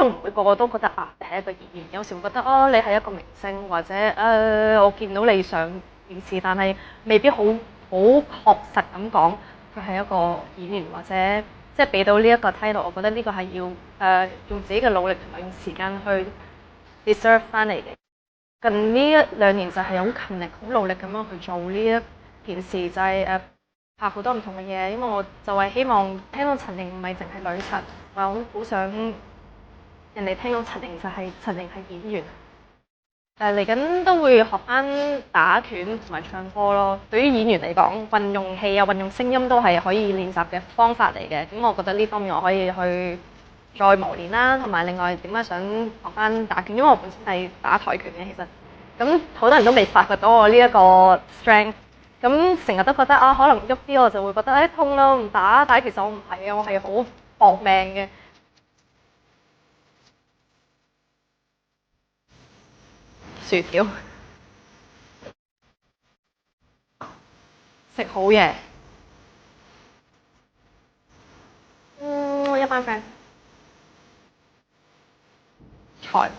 眾唔會個個都覺得啊，你係一個演員，有時會覺得哦，你係一個明星，或者我見到你上電視，但係未必好確實咁講佢係一個演員，或者即係俾到呢一個 title。我覺得呢個係要用自己嘅努力同埋用時間去 deserve 翻嚟嘅。近呢1-2年就係好勤力、好努力咁樣去做呢一件事，就係拍好多唔同嘅嘢，因為我就係希望聽到陳瑩唔係淨係女神，我好想人哋聽到陳瑩就係陳瑩係演員。嚟緊都會學翻打拳同埋唱歌咯。對於演員嚟講，運用氣啊、運用聲音都係可以練習嘅方法嚟嘅。咁我覺得呢方面我可以去再磨練啦。同埋另外點解想學翻打拳？因為我本身係打跆拳嘅，其實咁好多人都未發掘到我呢一個 strength。咁成日都覺得啊，可能喐啲我就會覺得痛咯，唔打。但係其實我唔係嘅，我係好搏命嘅。薯條食好嘢。一班 friend 菜